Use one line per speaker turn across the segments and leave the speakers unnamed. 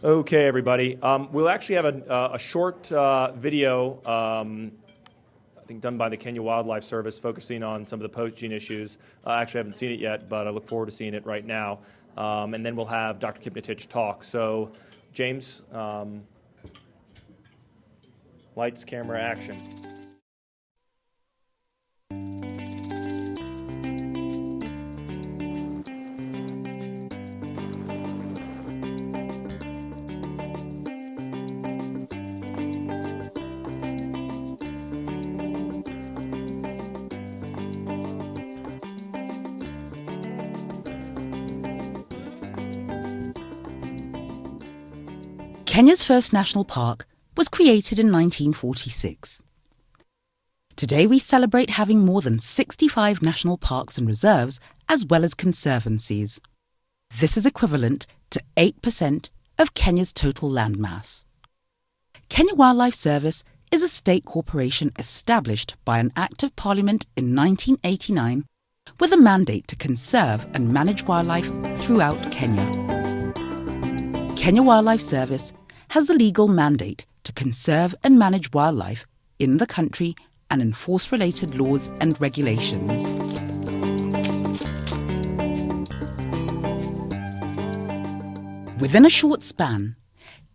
Okay, everybody. We'll actually have a short video, I think done by the Kenya Wildlife Service, focusing on some of the poaching issues. I actually haven't seen it yet, but I look forward to seeing it right now. And then we'll have Dr. Kipng'etich talk. So, James, lights, camera, action.
Kenya's first national park was created in 1946. Today we celebrate having more than 65 national parks and reserves as well as conservancies. This is equivalent to 8% of Kenya's total landmass. Kenya Wildlife Service is a state corporation established by an Act of Parliament in 1989 with a mandate to conserve and manage wildlife throughout Kenya. Kenya Wildlife Service has the legal mandate to conserve and manage wildlife in the country and enforce related laws and regulations. Within a short span,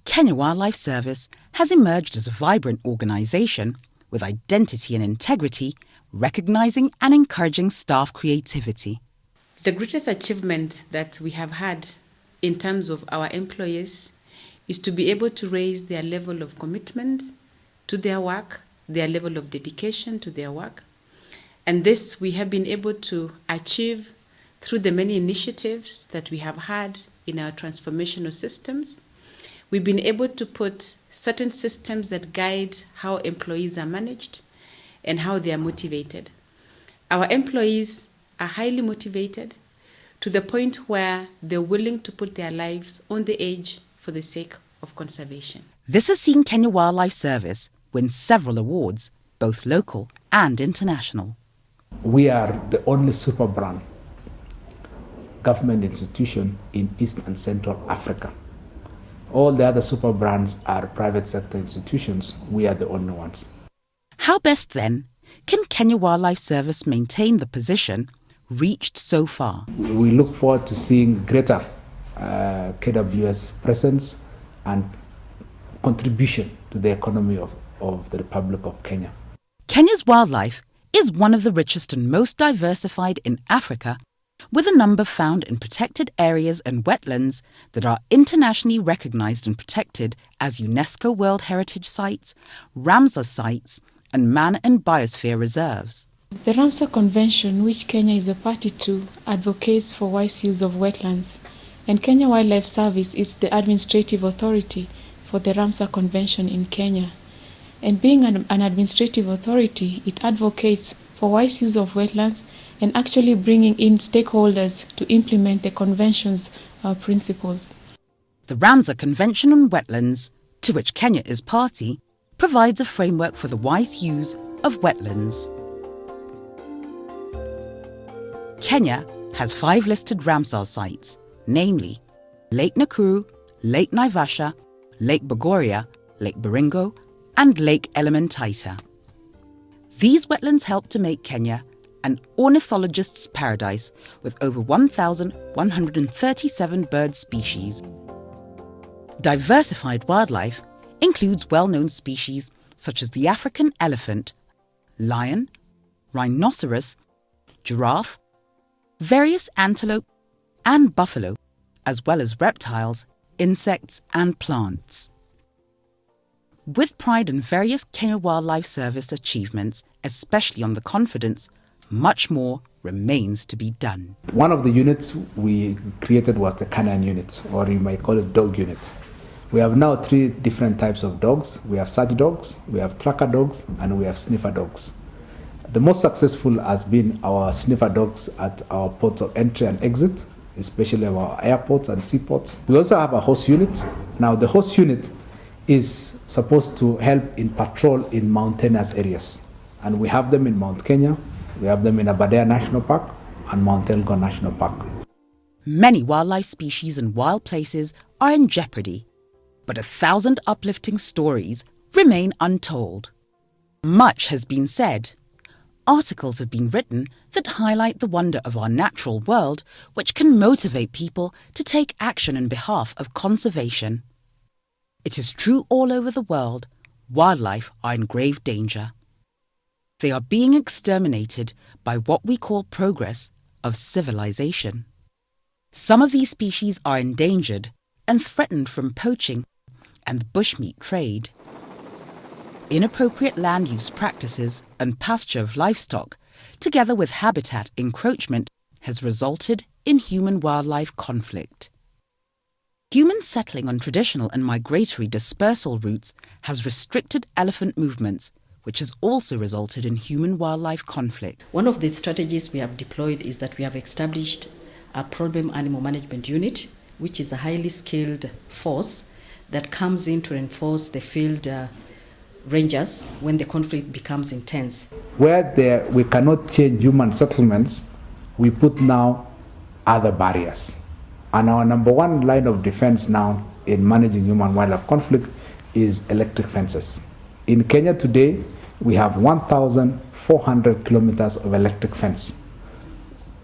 Kenya Wildlife Service has emerged as a vibrant organisation with identity and integrity, recognising and encouraging staff creativity.
The greatest achievement that we have had in terms of our employees is to be able to raise their level of commitment to their work, their level of dedication to their work. And this we have been able to achieve through the many initiatives that we have had in our transformational systems. We've been able to put certain systems that guide how employees are managed and how they are motivated. Our employees are highly motivated to the point where they're willing to put their lives on the edge for the sake of conservation.
This has seen Kenya Wildlife Service win several awards, both local and international.
We are the only super brand government institution in East and Central Africa. All the other super brands are private sector institutions. We are the only ones.
How best then can Kenya Wildlife Service maintain the position reached so far?
We look forward to seeing greater KWS presence and contribution to the economy of the Republic of Kenya.
Kenya's wildlife is one of the richest and most diversified in Africa, with a number found in protected areas and wetlands that are internationally recognized and protected as UNESCO World Heritage Sites, Ramsar Sites, and Man and Biosphere Reserves.
The Ramsar Convention, which Kenya is a party to, advocates for wise use of wetlands, and Kenya Wildlife Service is the administrative authority for the Ramsar Convention in Kenya. And being an administrative authority, it advocates for wise use of wetlands and actually bringing in stakeholders to implement the convention's principles.
The Ramsar Convention on Wetlands, to which Kenya is party, provides a framework for the wise use of wetlands. Kenya has 5 listed Ramsar sites, namely Lake Nakuru, Lake Naivasha, Lake Bogoria, Lake Baringo, and Lake Elementaita. These wetlands help to make Kenya an ornithologist's paradise with over 1,137 bird species. Diversified wildlife includes well-known species such as the African elephant, lion, rhinoceros, giraffe, various antelope and buffalo, as well as reptiles, insects and plants. With pride in various Kenya Wildlife Service achievements, especially on the confidence, much more remains to be done.
One of the units we created was the canine unit, or you might call it dog unit. We have now 3 different types of dogs. We have search dogs, we have tracker dogs, and we have sniffer dogs. The most successful has been our sniffer dogs at our ports of entry and exit, especially our airports and seaports. We also have a horse unit. Now the horse unit is supposed to help in patrol in mountainous areas. And we have them in Mount Kenya, we have them in Aberdare National Park and Mount Elgon National Park.
Many wildlife species and wild places are in jeopardy, But 1,000 uplifting stories remain untold. Much has been said. Articles have been written that highlight the wonder of our natural world, which can motivate people to take action in behalf of conservation. It is true all over the world, wildlife are in grave danger. They are being exterminated by what we call progress of civilization. Some of these species are endangered and threatened from poaching and the bushmeat trade. Inappropriate land use practices and pasture of livestock, together with habitat encroachment, has resulted in human-wildlife conflict. Humans settling on traditional and migratory dispersal routes has restricted elephant movements, which has also resulted in human-wildlife conflict.
One of the strategies we have deployed is that we have established a problem animal management unit, which is a highly skilled force that comes in to enforce the field rangers when the conflict becomes intense.
Where we cannot change human settlements, we put now other barriers. And our number one line of defense now in managing human-wildlife conflict is electric fences. In Kenya today, we have 1,400 kilometers of electric fence,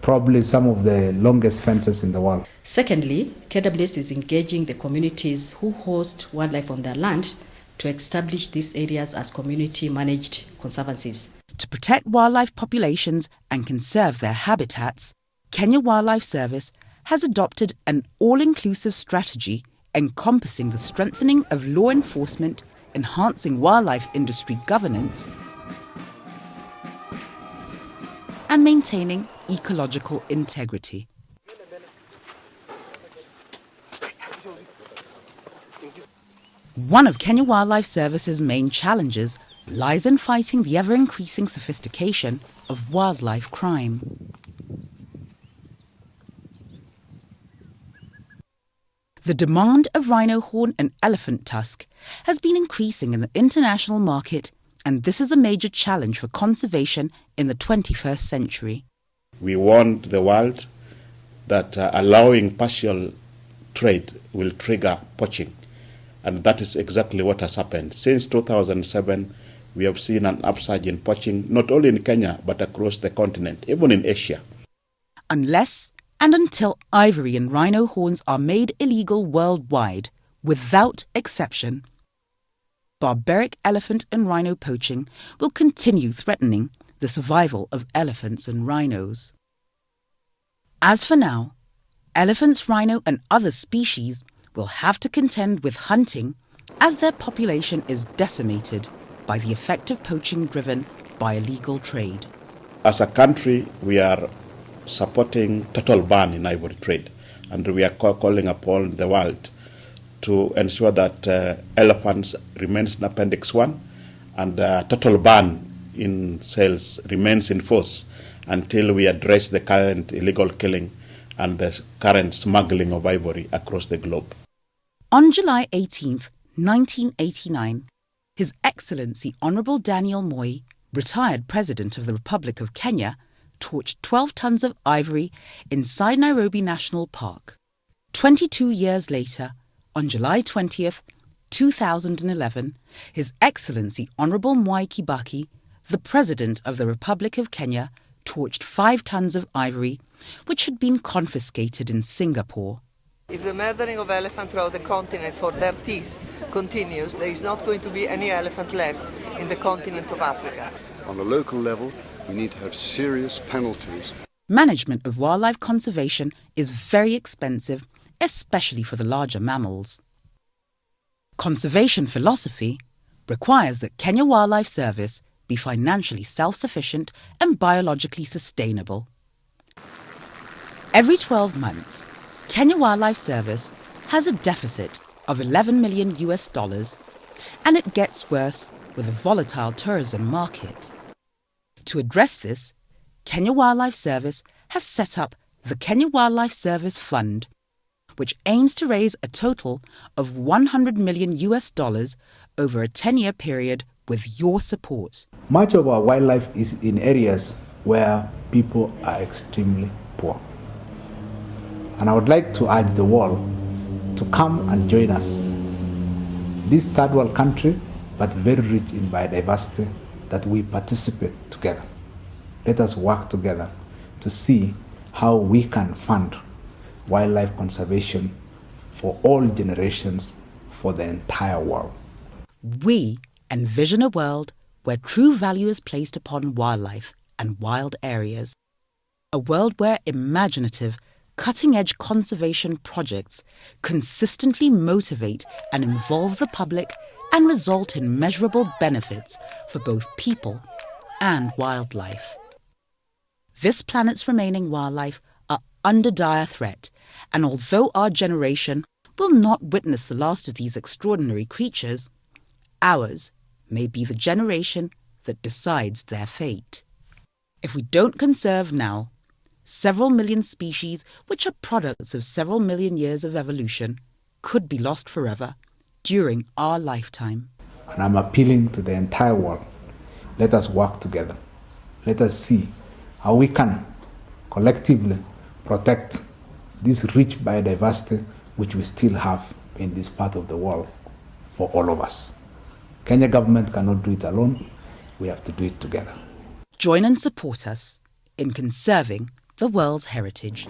probably some of the longest fences in the world.
Secondly, KWS is engaging the communities who host wildlife on their land to establish these areas as community-managed conservancies.
To protect wildlife populations and conserve their habitats, Kenya Wildlife Service has adopted an all-inclusive strategy encompassing the strengthening of law enforcement, enhancing wildlife industry governance, and maintaining ecological integrity. One of Kenya Wildlife Service's main challenges lies in fighting the ever-increasing sophistication of wildlife crime. The demand of rhino horn and elephant tusk has been increasing in the international market, and this is a major challenge for conservation in the 21st century.
We warned the world that allowing partial trade will trigger poaching, and that is exactly what has happened. Since 2007, we have seen an upsurge in poaching, not only in Kenya, but across the continent, even in Asia.
Unless and until ivory and rhino horns are made illegal worldwide, without exception, barbaric elephant and rhino poaching will continue threatening the survival of elephants and rhinos. As for now, elephants, rhino and other species will have to contend with hunting as their population is decimated by the effect of poaching driven by illegal trade.
As a country, we are supporting total ban in ivory trade, and we are calling upon the world to ensure that elephants remains in Appendix 1 and total ban in sales remains in force until we address the current illegal killing and the current smuggling of ivory across the globe.
On July 18, 1989, His Excellency Honourable Daniel Moi, retired President of the Republic of Kenya, torched 12 tons of ivory inside Nairobi National Park. 22 years later, on July 20th, 2011, His Excellency Honourable Mwai Kibaki, the President of the Republic of Kenya, torched 5 tons of ivory, which had been confiscated in Singapore.
If the murdering of elephants throughout the continent for their teeth continues, there is not going to be any elephant left in the continent of Africa.
On a local level, we need to have serious penalties.
Management of wildlife conservation is very expensive, especially for the larger mammals. Conservation philosophy requires that Kenya Wildlife Service be financially self-sufficient and biologically sustainable. Every 12 months, Kenya Wildlife Service has a deficit of $11 million, and it gets worse with a volatile tourism market. To address this, Kenya Wildlife Service has set up the Kenya Wildlife Service Fund, which aims to raise a total of $100 million over a 10-year period with your support.
Much of our wildlife is in areas where people are extremely poor. And I would like to urge the world to come and join us this third world country, but very rich in biodiversity, that we participate together. Let us work together to see how we can fund wildlife conservation for all generations, for the entire world.
We envision a world where true value is placed upon wildlife and wild areas. A world where imaginative, cutting-edge conservation projects consistently motivate and involve the public and result in measurable benefits for both people and wildlife. This planet's remaining wildlife are under dire threat, and although our generation will not witness the last of these extraordinary creatures, ours may be the generation that decides their fate. If we don't conserve now, several million species, which are products of several million years of evolution, could be lost forever during our lifetime.
And I'm appealing to the entire world. Let us work together. Let us see how we can collectively protect this rich biodiversity which we still have in this part of the world for all of us. Kenya government cannot do it alone. We have to do it together.
Join and support us in conserving the world's heritage.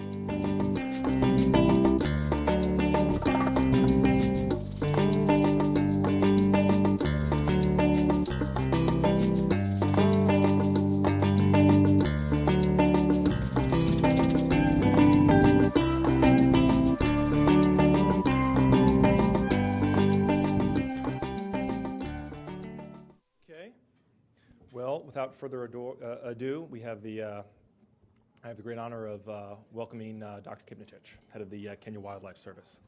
Well, without further ado, we have I have the great honor of welcoming Dr. Kipng'etich, head of the Kenyan Wildlife Service.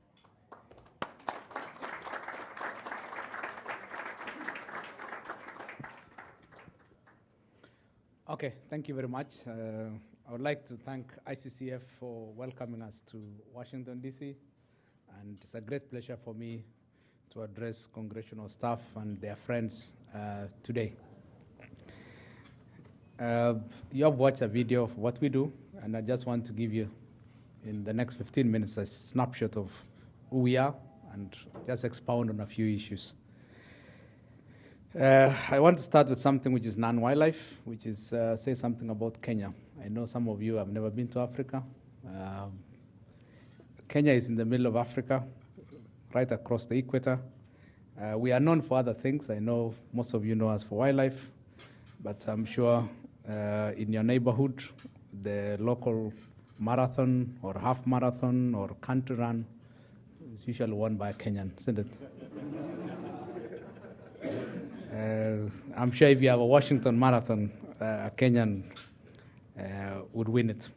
Okay, thank you very much. I would like to thank ICCF for welcoming us to Washington, D.C., and it's a great pleasure for me to address congressional staff and their friends today. You have watched a video of what we do, and I just want to give you, in the next 15 minutes, a snapshot of who we are and just expound on a few issues. I want to start with something which is non-wildlife, which is say something about Kenya. I know some of you have never been to Africa. Kenya is in the middle of Africa, right across the equator. We are known for other things. I know most of you know us for wildlife, but I'm sure in your neighborhood, the local marathon or half marathon or country run is usually won by a Kenyan, isn't it? I'm sure if you have a Washington marathon, a Kenyan would win it.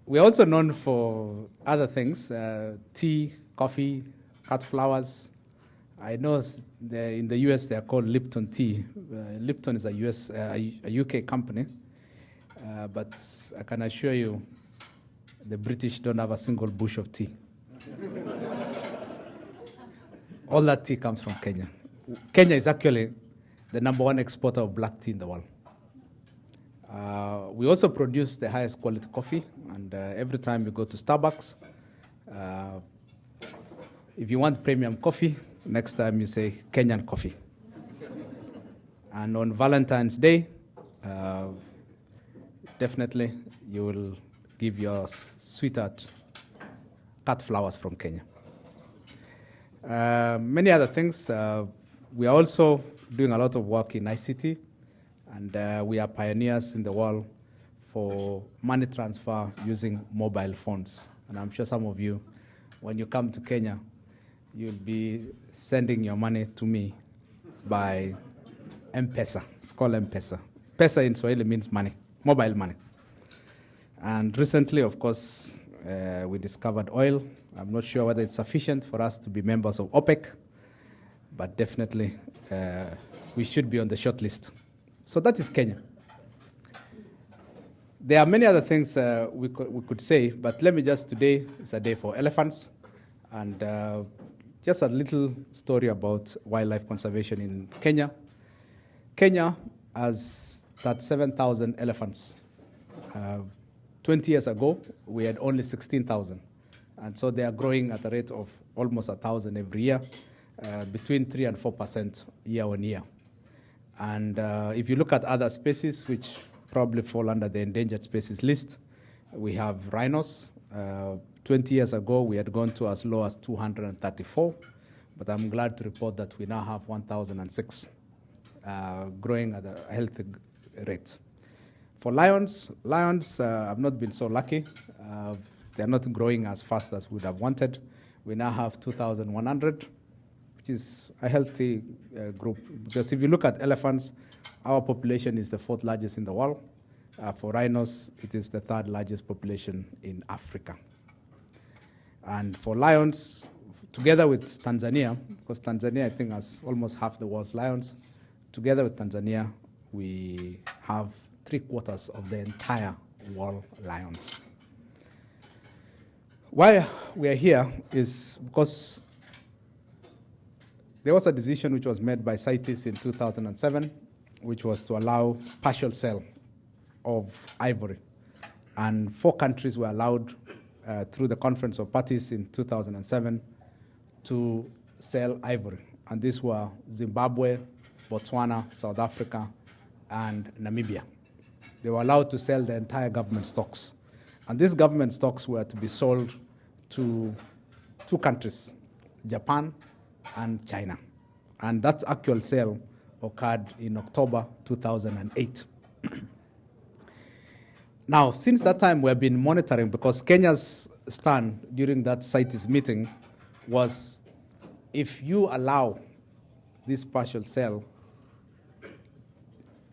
We're also known for other things, tea, coffee, cut flowers. I know in the US they are called Lipton tea. Lipton is a UK company, but I can assure you the British don't have a single bush of tea. All that tea comes from Kenya. Kenya is actually the #1 exporter of black tea in the world. We also produce the highest quality coffee, and every time you go to Starbucks, if you want premium coffee, next time you say Kenyan coffee. And on Valentine's Day, definitely you will give your sweetheart cut flowers from Kenya. Many other things. We are also doing a lot of work in ICT, and we are pioneers in the world for money transfer using mobile phones. And I'm sure some of you, when you come to Kenya, you'll be sending your money to me by M-Pesa. It's called M-Pesa. Pesa in Swahili means money, mobile money. And recently, of course, we discovered oil. I'm not sure whether it's sufficient for us to be members of OPEC, but definitely we should be on the short list. So that is Kenya. There are many other things we could say, but let me just, today is a day for elephants, and just a little story about wildlife conservation in Kenya. Kenya has 37,000 elephants. 20 years ago, we had only 16,000. And so they are growing at a rate of almost 1,000 every year, between 3 and 4% year on year. And if you look at other species, which probably fall under the endangered species list, we have rhinos. 20 years ago, we had gone to as low as 234, but I'm glad to report that we now have 1,006, growing at a healthy rate. For lions have not been so lucky. They're not growing as fast as we would have wanted. We now have 2,100, which is a healthy group. Because if you look at elephants, our population is the 4th largest in the world. For rhinos, it is the 3rd largest population in Africa. And for lions, together with Tanzania, because Tanzania, I think, has almost half the world's lions, together with Tanzania, we have 3/4 of the entire world lions. Why we are here is because there was a decision which was made by CITES in 2007, which was to allow partial sale of ivory. And 4 countries were allowed through the Conference of Parties in 2007 to sell ivory. And these were Zimbabwe, Botswana, South Africa, and Namibia. They were allowed to sell the entire government stocks. And these government stocks were to be sold to 2 countries, Japan and China. And that actual sale occurred in October 2008. Now, since that time, we have been monitoring, because Kenya's stand during that CITES meeting was, if you allow this partial sale,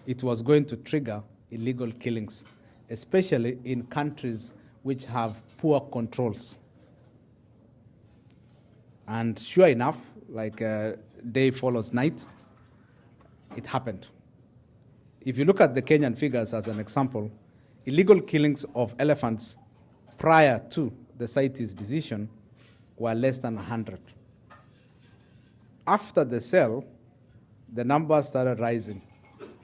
it was going to trigger illegal killings, especially in countries which have poor controls. And sure enough, like day follows night, it happened. If you look at the Kenyan figures as an example, illegal killings of elephants prior to the CITES decision were less than 100. After the sale, the numbers started rising.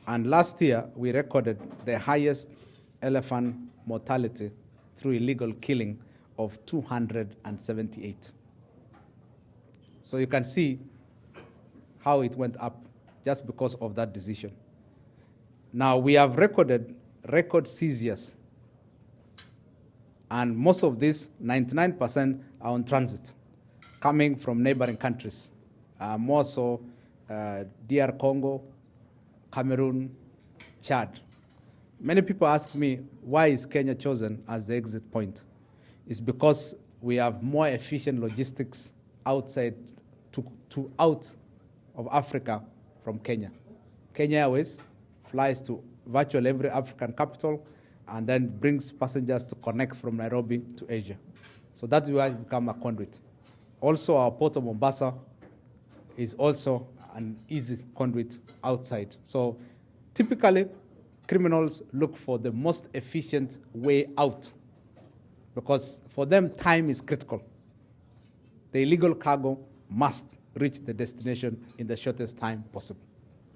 And last year, we recorded the highest elephant mortality through illegal killing of 278. So you can see how it went up just because of that decision. Now, we have recorded record seizures, and most of these, 99%, are on transit, coming from neighboring countries, more so DR Congo, Cameroon, Chad. Many people ask me, why is Kenya chosen as the exit point? It's because we have more efficient logistics outside to out of Africa from Kenya. Kenya Airways flies to virtually every African capital and then brings passengers to connect from Nairobi to Asia. So that's why we become a conduit. Also, our port of Mombasa is also an easy conduit outside. So typically, criminals look for the most efficient way out, because for them, time is critical. The illegal cargo must reach the destination in the shortest time possible.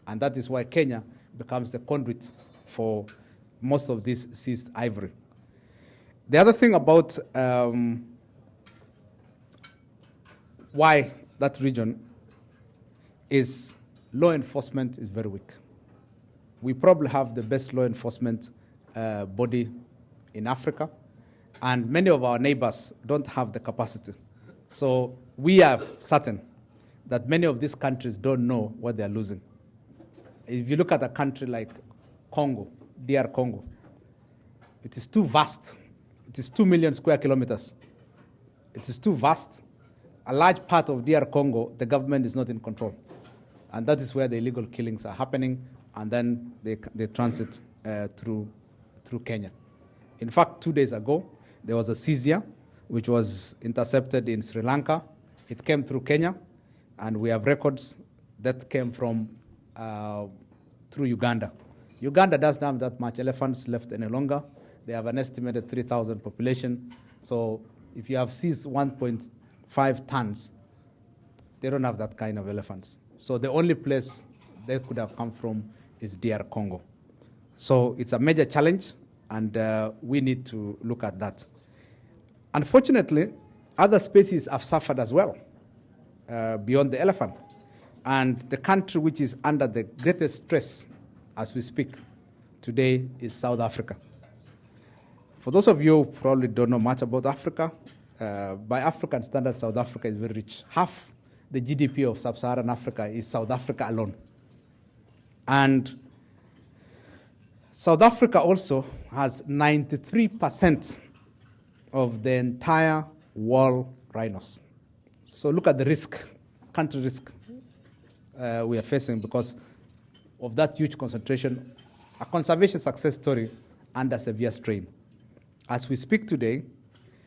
And that is why Kenya becomes the conduit for most of this seized ivory. The other thing about why that region is law enforcement is very weak. We probably have the best law enforcement body in Africa, and many of our neighbors don't have the capacity. So we are certain that many of these countries don't know what they're losing. If you look at a country like Congo, DR Congo, it is too vast. It is 2 million square kilometers. It is too vast. A large part of DR Congo, the government is not in control. And that is where the illegal killings are happening, and then they transit through Kenya. In fact, 2 days ago, there was a seizure which was intercepted in Sri Lanka. It came through Kenya, and we have records that came from through Uganda. Uganda doesn't have that much elephants left any longer. They have an estimated 3,000 population. So if you have seized 1.5 tons, they don't have that kind of elephants. So the only place they could have come from is DR Congo. So it's a major challenge, and we need to look at that. Unfortunately, Other species have suffered as well, beyond the elephant. And the country which is under the greatest stress as we speak today is South Africa. For those of you who probably don't know much about Africa, by African standards, South Africa is very rich. Half the GDP of sub-Saharan Africa is South Africa alone. And South Africa also has 93% of the entire world rhinos. So look at the risk, country risk we are facing because of that huge concentration, a conservation success story under severe strain. As we speak today,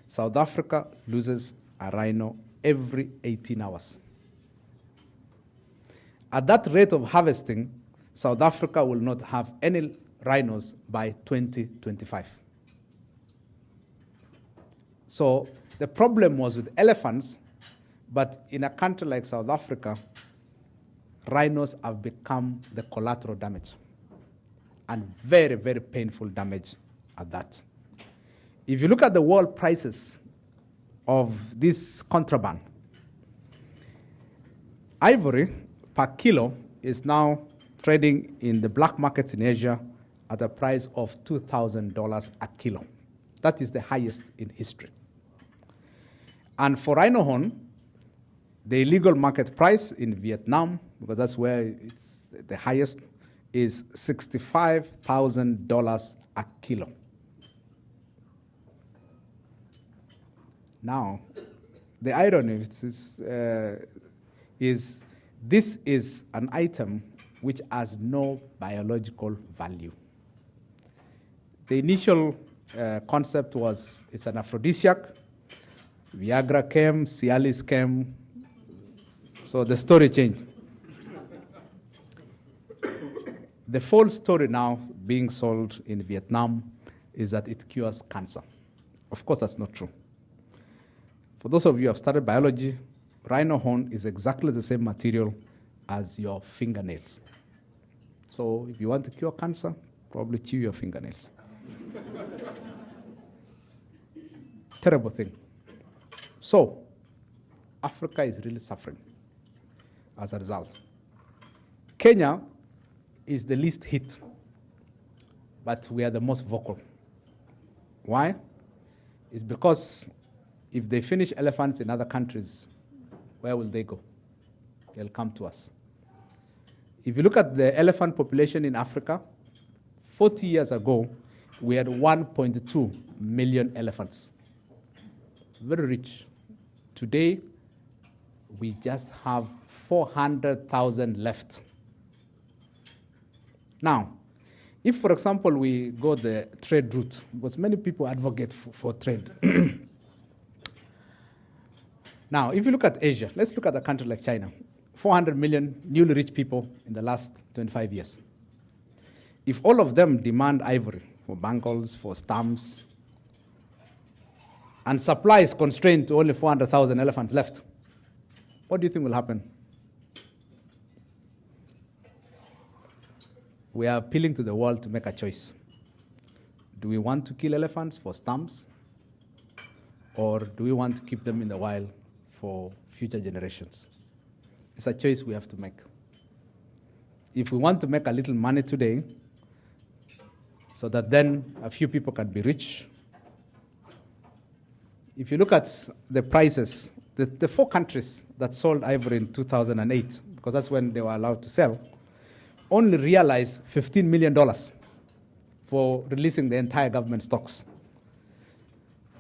South Africa loses a rhino every 18 hours. At that rate of harvesting, South Africa will not have any rhinos by 2025. So the problem was with elephants, but in a country like South Africa, rhinos have become the collateral damage, and very, very painful damage at that. If you look at the world prices of this contraband, ivory per kilo is now trading in the black markets in Asia at a price of $2,000 a kilo. That is the highest in history. And for rhino horn, the illegal market price in Vietnam, because that's where it's the highest, is $65,000 a kilo. Now, the irony is this is an item which has no biological value. The initial concept was it's an aphrodisiac. Viagra came, Cialis came, so the story changed. The false story now being sold in Vietnam is that it cures cancer. Of course, that's not true. For those of you who have studied biology, rhino horn is exactly the same material as your fingernails. So if you want to cure cancer, probably chew your fingernails. Terrible thing. So Africa is really suffering as a result. Kenya is the least hit, but we are the most vocal. Why? It's because if they finish elephants in other countries, where will they go? They'll come to us. If you look at the elephant population in Africa, 40 years ago, we had 1.2 million elephants. Very rich. Today, we just have 400,000 left. Now, if, for example, we go the trade route, because many people advocate for trade. Now, if you look at Asia, let's look at a country like China. 400 million newly rich people in the last 25 years. If all of them demand ivory for bangles, for stamps, and supply is constrained to only 400,000 elephants left, what do you think will happen? We are appealing to the world to make a choice. Do we want to kill elephants for stamps, or do we want to keep them in the wild for future generations? It's a choice we have to make. If we want to make a little money today, so that then a few people can be rich, if you look at the prices, the 4 countries that sold ivory in 2008, because that's when they were allowed to sell, only realized $15 million for releasing the entire government stocks.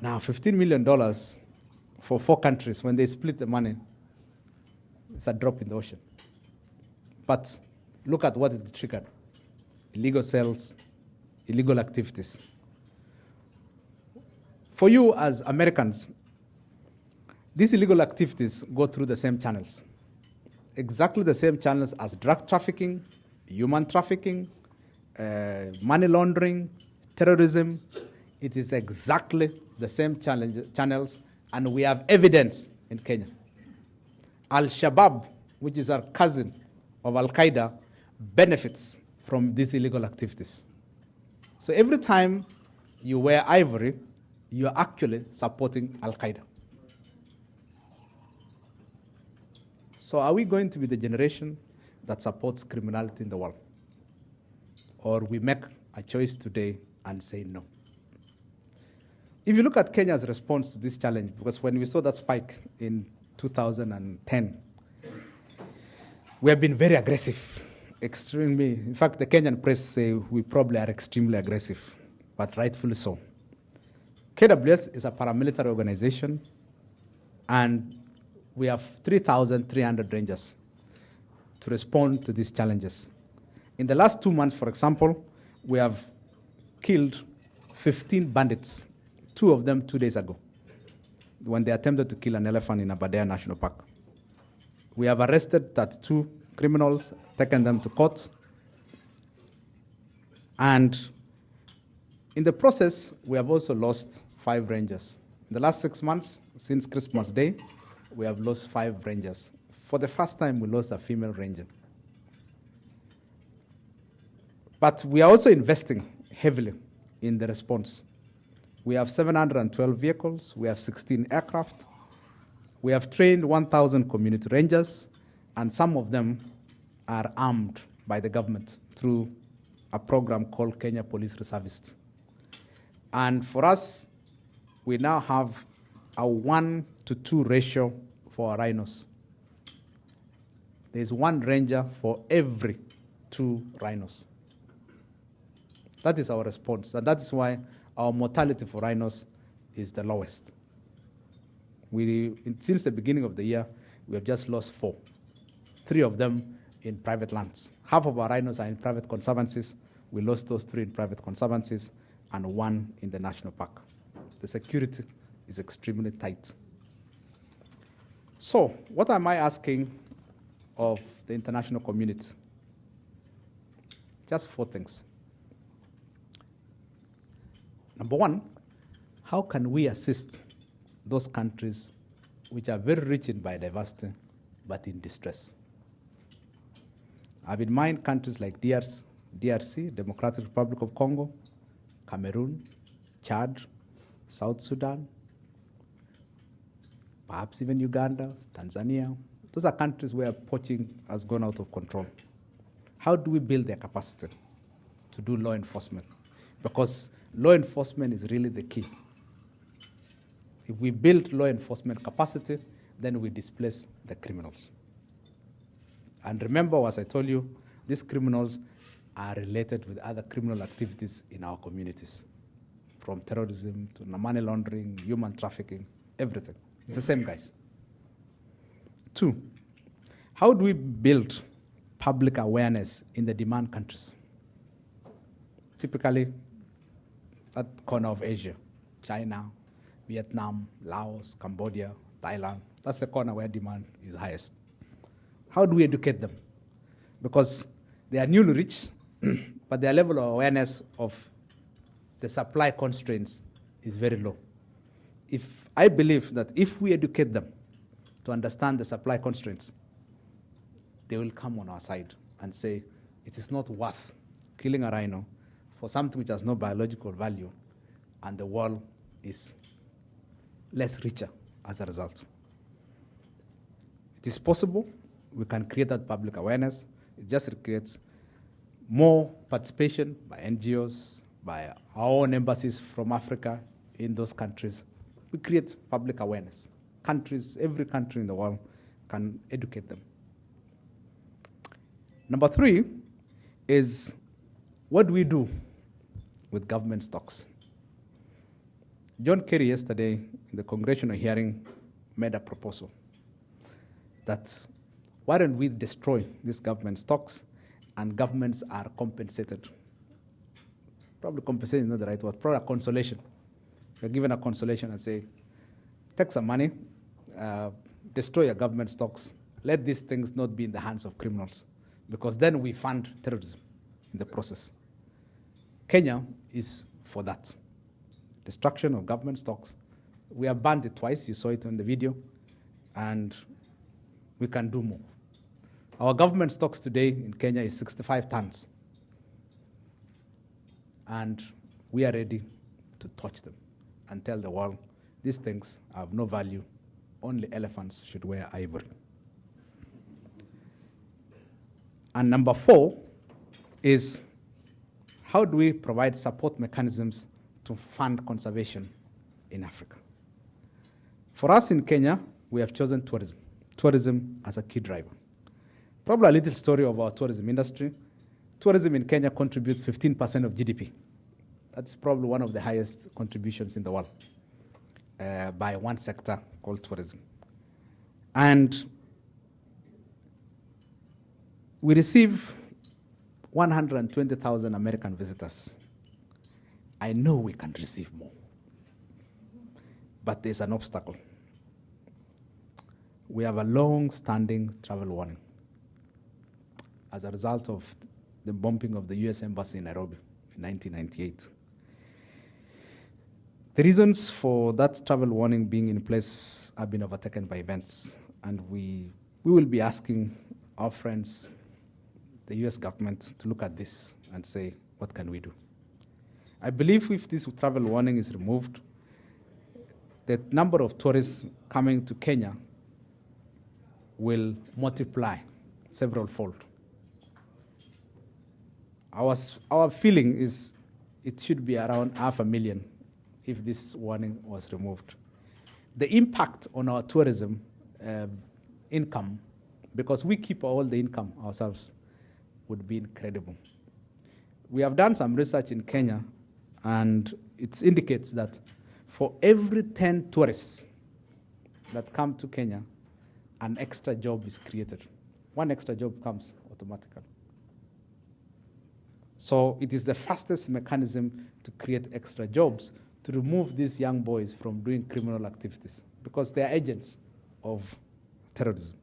Now, $15 million for 4 countries, when they split the money, it's a drop in the ocean. But look at what it triggered. Illegal sales, illegal activities. For you as Americans, these illegal activities go through the same channels. Exactly the same channels as drug trafficking, human trafficking, money laundering, terrorism. It is exactly the same channels, and we have evidence in Kenya. Al-Shabaab, which is our cousin of Al-Qaeda, benefits from these illegal activities. So every time you wear ivory, you're actually supporting Al-Qaeda. So are we going to be the generation that supports criminality in the world? Or we make a choice today and say no? If you look at Kenya's response to this challenge, because when we saw that spike in 2010, we have been very aggressive, extremely. In fact, the Kenyan press say we probably are extremely aggressive, but rightfully so. KWS is a paramilitary organization, and we have 3,300 rangers to respond to these challenges. In the last 2 months, for example, we have killed 15 bandits, 2 of them 2 days ago, when they attempted to kill an elephant in Aberdare National Park. We have arrested 32 criminals, taken them to court, and in the process, we have also lost 5 rangers. In the last 6 months, since Christmas Day, we have lost 5 rangers. For the first time, we lost a female ranger. But we are also investing heavily in the response. We have 712 vehicles, we have 16 aircraft, we have trained 1,000 community rangers, and some of them are armed by the government through a program called Kenya Police Reservists. And for us, we now have a 1-to-2 ratio for our rhinos. There's 1 ranger for every 2 rhinos. That is our response, and that is why our mortality for rhinos is the lowest. Since the beginning of the year, we have just lost 4, 3 of them in private lands. Half of our rhinos are in private conservancies. We lost those 3 in private conservancies and 1 in the national park. The security is extremely tight. So what am I asking of the international community? Just 4 things. Number 1, how can we assist those countries which are very rich in biodiversity but in distress? I have in mind countries like DRC, Democratic Republic of Congo, Cameroon, Chad, South Sudan, perhaps even Uganda, Tanzania. Those are countries where poaching has gone out of control. How do we build their capacity to do law enforcement? Because law enforcement is really the key. If we build law enforcement capacity, then we displace the criminals. And remember, as I told you, these criminals are related with other criminal activities in our communities, from terrorism to money laundering, human trafficking, everything. It's the same guys. 2, how do we build public awareness in the demand countries? Typically, that corner of Asia, China, Vietnam, Laos, Cambodia, Thailand, that's the corner where demand is highest. How do we educate them? Because they are newly rich, but their level of awareness of the supply constraints is very low. I believe that if we educate them to understand the supply constraints, they will come on our side and say, it is not worth killing a rhino for something which has no biological value, and the world is less richer as a result. It is possible. We can create that public awareness. It just creates more participation by NGOs, by our own embassies from Africa in those countries. We create public awareness. Every country in the world can educate them. Number 3 is, what do we do with government stocks? John Kerry yesterday in the Congressional hearing made a proposal that why don't we destroy these government stocks and governments are compensated. Probably compensation is not the right word, probably a consolation. You're given a consolation and say, take some money, destroy your government stocks, let these things not be in the hands of criminals, because then we fund terrorism in the process. Kenya is for that. Destruction of government stocks. We have banned it twice, you saw it in the video, and we can do more. Our government stocks today in Kenya is 65 tons, and we are ready to touch them and tell the world these things have no value, only elephants should wear ivory. And number 4 is how do we provide support mechanisms to fund conservation in Africa? For us in Kenya, we have chosen tourism as a key driver. Probably a little story of our tourism industry. Tourism in Kenya contributes 15% of GDP. That's probably one of the highest contributions in the world by one sector called tourism. And we receive 120,000 American visitors. I know we can receive more, but there's an obstacle. We have a long-standing travel warning as a result of the bombing of the US Embassy in Nairobi in 1998. The reasons for that travel warning being in place have been overtaken by events, and we will be asking our friends, the US government, to look at this and say, what can we do? I believe if this travel warning is removed, the number of tourists coming to Kenya will multiply several-fold. Our feeling is it should be around 500,000 if this warning was removed. The impact on our tourism income, because we keep all the income ourselves, would be incredible. We have done some research in Kenya, and it indicates that for every 10 tourists that come to Kenya, an extra job is created. One extra job comes automatically. So it is the fastest mechanism to create extra jobs, to remove these young boys from doing criminal activities, because they are agents of terrorism.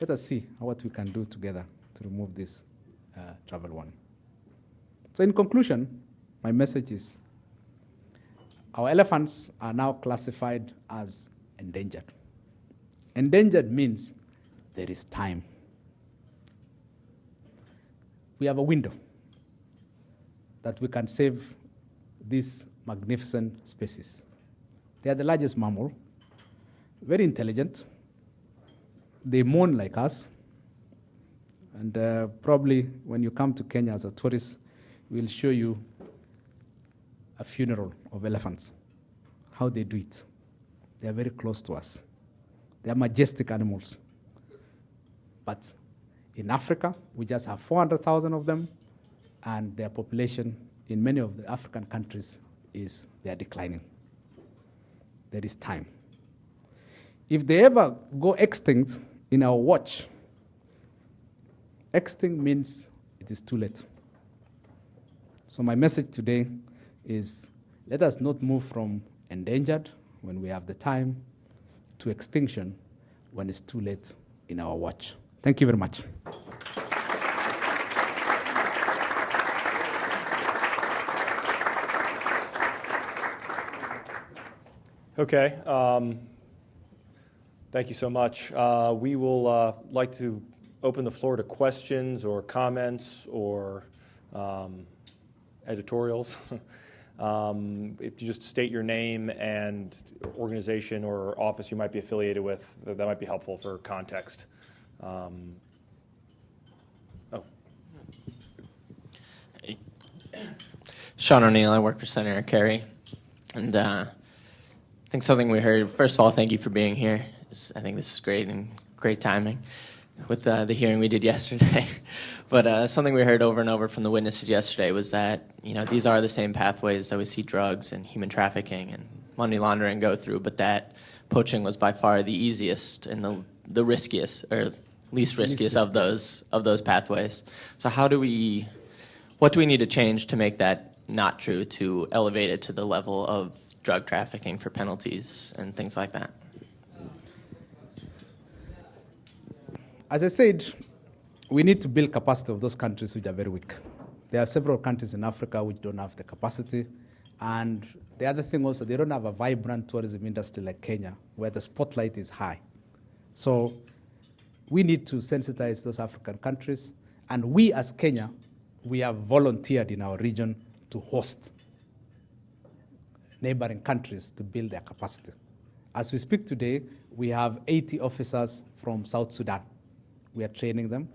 Let us see what we can do together to remove this travel warning. So in conclusion, my message is our elephants are now classified as endangered. Endangered means there is time. We have a window that we can save these magnificent species. They are the largest mammal, very intelligent. They mourn like us. And probably when you come to Kenya as a tourist, we'll show you a funeral of elephants, how they do it. They are very close to us. They are majestic animals. But in Africa, we just have 400,000 of them, and their population in many of the African countries they are declining. There is time. If they ever go extinct in our watch, extinct means it is too late. So my message today is let us not move from endangered when we have the time to extinction when it's too late in our watch. Thank you very much.
Okay. Thank you so much. We will like to open the floor to questions or comments or editorials. If you just state your name and organization or office you might be affiliated with, that might be helpful for context.
Sean O'Neill, I work for Senator Kerry. And I think something we heard, first of all, thank you for being here. I think this is great and great timing with the hearing we did yesterday. But something we heard over and over from the witnesses yesterday was that, these are the same pathways that we see drugs and human trafficking and money laundering go through, but that poaching was by far the easiest and the riskiest, or least riskiest of those pathways. So what do we need to change to make that not true, to elevate it to the level of drug trafficking for penalties and things like that?
As I said, we need to build capacity of those countries which are very weak. There are several countries in Africa which don't have the capacity. And the other thing also, they don't have a vibrant tourism industry like Kenya, where the spotlight is high. So we need to sensitize those African countries. And we as Kenya, we have volunteered in our region to host neighboring countries to build their capacity. As we speak today, we have 80 officers from South Sudan. We are training them.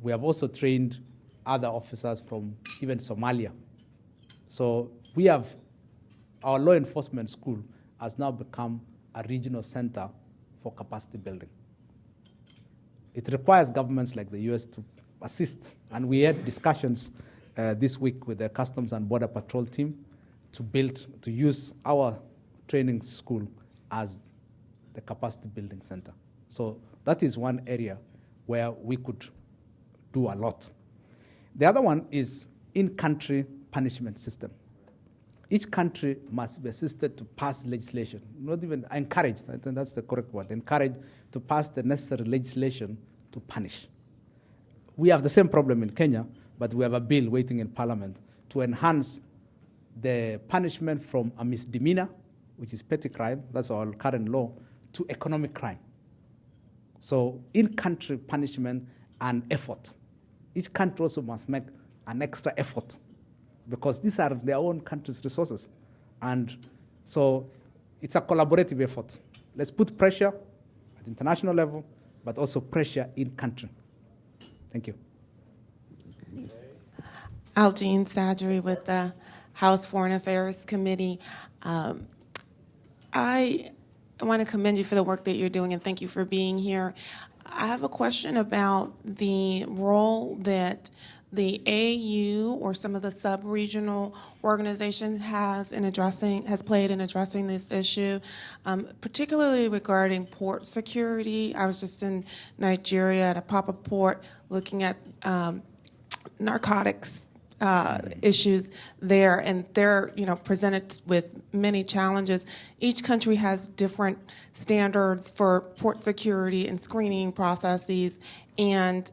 We have also trained other officers from even Somalia. So we have, our law enforcement school has now become a regional center for capacity building. It requires governments like the US to assist. And we had discussions this week with the Customs and Border Patrol team to use our training school as the capacity building center. So that is one area where we could do a lot. The other one is in-country punishment system. Each country must be assisted to pass legislation, not even encouraged, I think that's the correct word, encouraged to pass the necessary legislation to punish. We have the same problem in Kenya, but we have a bill waiting in Parliament to enhance the punishment from a misdemeanor, which is petty crime, that's our current law, to economic crime. So in-country punishment and effort. Each country also must make an extra effort because these are their own country's resources. And so it's a collaborative effort. Let's put pressure at international level, but also pressure in country. Thank you.
Aljean Sadri with the House Foreign Affairs Committee. I want to commend you for the work that you're doing and thank you for being here. I have a question about the role that the AU or some of the sub-regional organizations has played in addressing this issue, particularly regarding port security. I was just in Nigeria at Apapa port looking at narcotics issues there, and they're presented with many challenges. Each country has different standards for port security and screening processes, and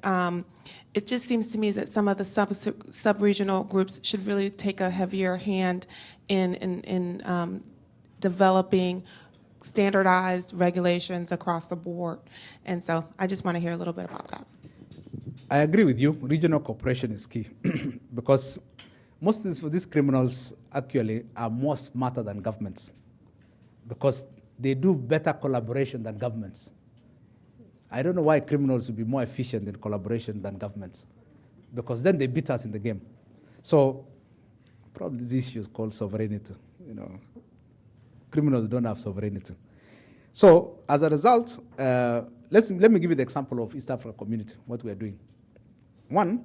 it just seems to me that some of the sub-regional groups should really take a heavier hand in developing standardized regulations across the board. And so I just want to hear a little bit about that.
I agree with you. Regional cooperation is key because most of these criminals actually are more smarter than governments because they do better collaboration than governments. I don't know why criminals would be more efficient in collaboration than governments because then they beat us in the game. So probably this issue is called sovereignty. Criminals don't have sovereignty. So as a result, let me give you the example of East Africa community, what we are doing. One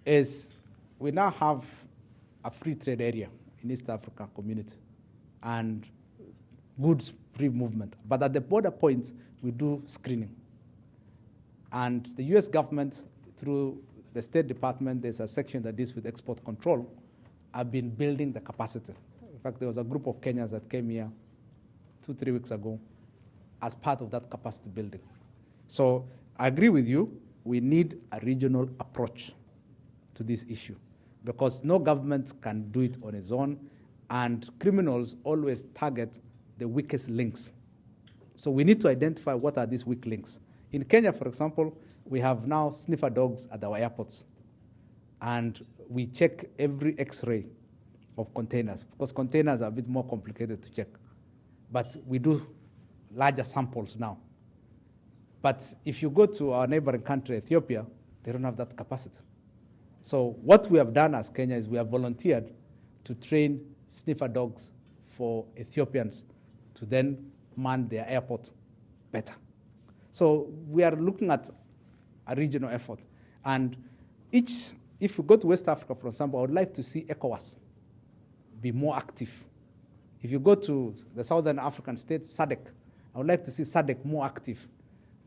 is we now have a free trade area in East Africa community and goods free movement. But at the border points, we do screening. And the US government, through the State Department, there's a section that deals with export control, have been building the capacity. In fact, there was a group of Kenyans that came here 2-3 weeks ago as part of that capacity building. So I agree with you, we need a regional approach to this issue because no government can do it on its own, and criminals always target the weakest links. So we need to identify what are these weak links. In Kenya, for example, we have now sniffer dogs at our airports, and we check every X-ray of containers because containers are a bit more complicated to check. But we do larger samples now. But if you go to our neighboring country, Ethiopia, they don't have that capacity. So what we have done as Kenya is we have volunteered to train sniffer dogs for Ethiopians to then man their airport better. So we are looking at a regional effort. And if you go to West Africa, for example, I would like to see ECOWAS be more active. If you go to the Southern African states, SADC, I would like to see SADC more active.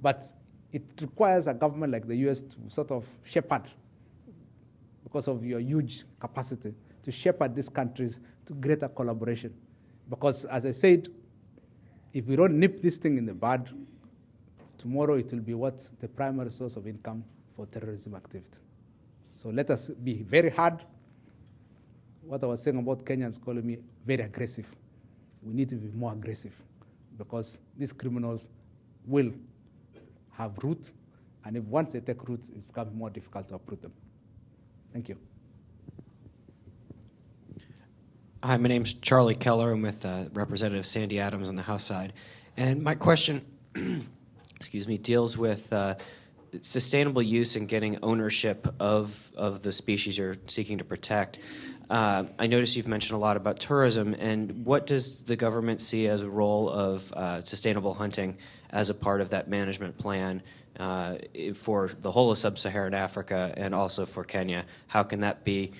But it requires a government like the US to sort of shepherd, because of your huge capacity, to shepherd these countries to greater collaboration. Because as I said, if we don't nip this thing in the bud, tomorrow it will be the primary source of income for terrorism activity. So let us be very hard. What I was saying about Kenyans calling me very aggressive. We need to be more aggressive because these criminals will have root, and if once they take root, it becomes more difficult to uproot them. Thank you.
Hi, my name's Charlie Keller. I'm with Representative Sandy Adams on the House side. And my question, excuse me, deals with sustainable use and getting ownership of the species you're seeking to protect. I notice you've mentioned a lot about tourism, and what does the government see as a role of sustainable hunting as a part of that management plan for the whole of sub-Saharan Africa and also for Kenya? How can that be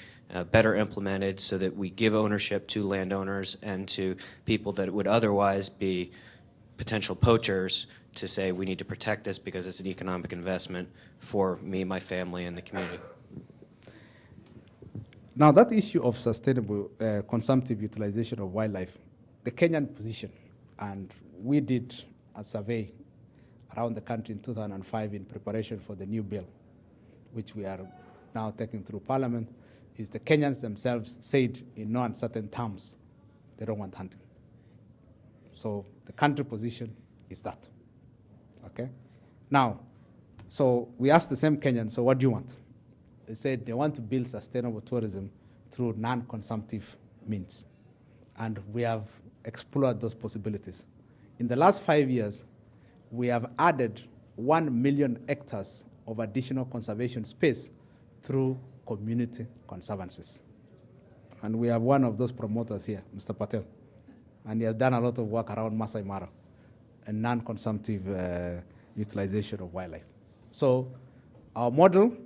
better implemented so that we give ownership to landowners and to people that would otherwise be potential poachers to say we need to protect this because it's an economic investment for me, my family, and the community?
Now, that issue of sustainable consumptive utilization of wildlife, the Kenyan position, and we did a survey around the country in 2005 in preparation for the new bill, which we are now taking through Parliament, is the Kenyans themselves said in no uncertain terms they don't want hunting. So the country position is that. Okay? Now, so we asked the same Kenyans, so what do you want? They said they want to build sustainable tourism through non-consumptive means. And we have explored those possibilities. In the last 5 years, we have added 1 million hectares of additional conservation space through community conservancies. And we have one of those promoters here, Mr. Patel. And he has done a lot of work around Masai Mara and non-consumptive utilization of wildlife. So our model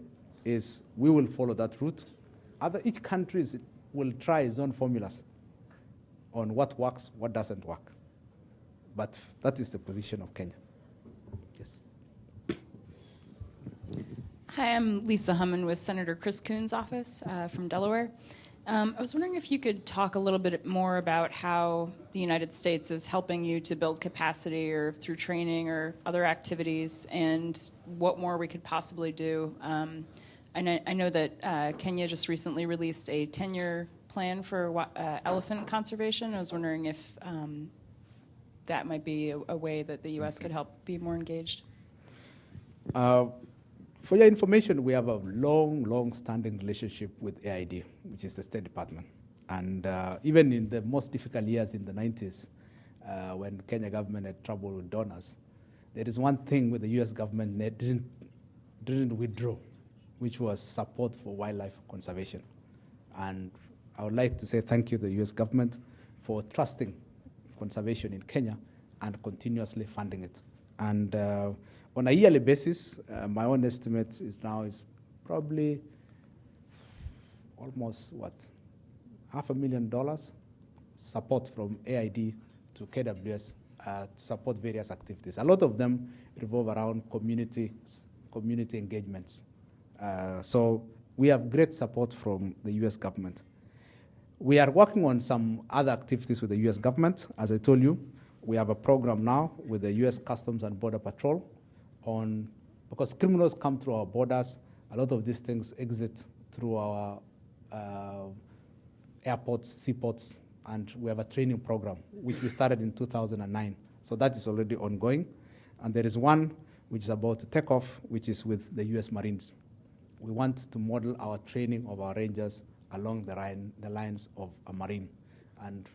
is we will follow that route. Each country will try its own formulas on what works, what doesn't work. But that is the position of Kenya. Yes.
Hi, I'm Lisa Humman with Senator Chris Coons' office from Delaware. I was wondering if you could talk a little bit more about how the United States is helping you to build capacity or through training or other activities, and what more we could possibly do. I know that Kenya just recently released a 10-year plan for elephant conservation. I was wondering if that might be a way that the U.S. could help be more engaged.
For your information, we have a long-standing relationship with AID, which is the State Department. And even in the most difficult years in the 90s, when Kenya government had trouble with donors, there is one thing with the U.S. government that didn't withdraw, which was support for wildlife conservation. And I would like to say thank you to the U.S. government for trusting conservation in Kenya and continuously funding it. And on a yearly basis, my own estimate is probably almost, $500,000 support from AID to KWS to support various activities. A lot of them revolve around community engagements. So we have great support from the U.S. government. We are working on some other activities with the U.S. government. As I told you, we have a program now with the U.S. Customs and Border Patrol because criminals come through our borders. A lot of these things exit through our airports, seaports, and we have a training program, which we started in 2009. So that is already ongoing. And there is one which is about to take off, which is with the U.S. Marines. We want to model our training of our rangers along the lines of a Marine. And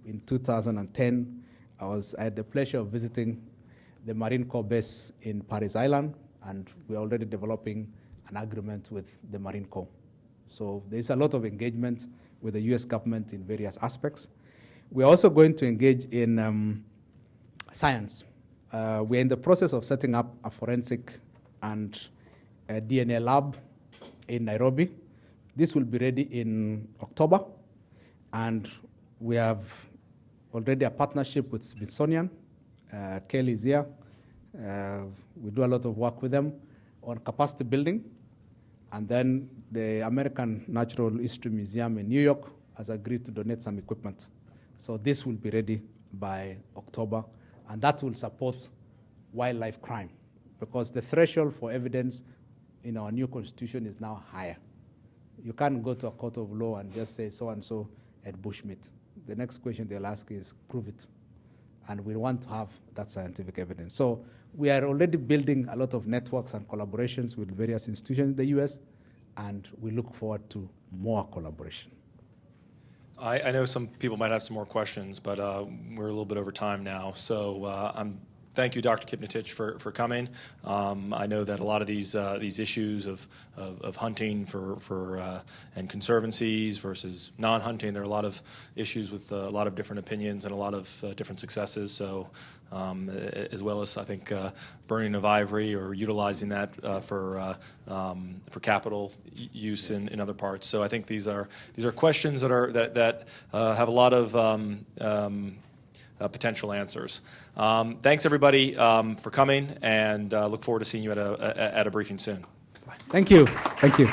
in 2010, I had the pleasure of visiting the Marine Corps base in Paris Island, and we're already developing an agreement with the Marine Corps. So there's a lot of engagement with the U.S. government in various aspects. We're also going to engage in science. We're in the process of setting up a forensic and a DNA lab in Nairobi. This will be ready in October, and we have already a partnership with Smithsonian. Kelly is here. We do a lot of work with them on capacity building. And then the American Natural History Museum in New York has agreed to donate some equipment. So this will be ready by October, and that will support wildlife crime, because the threshold for evidence in our new constitution is now higher. You can't go to a court of law and just say so-and-so had bushmeat. The next question they'll ask is, prove it. And we want to have that scientific evidence. So we are already building a lot of networks and collaborations with various institutions in the U.S., and we look forward to more collaboration.
I know some people might have some more questions, but we're a little bit over time now. So thank you, Dr. Kipng'etich, for coming. I know that a lot of these issues of hunting and conservancies versus non-hunting, there are a lot of issues with a lot of different opinions and a lot of different successes. So as well as I think burning of ivory or utilizing that for capital use in other parts. So I think these are questions that have a lot of potential answers. Thanks everybody for coming, and look forward to seeing you at a briefing soon.
Thank you. Thank you.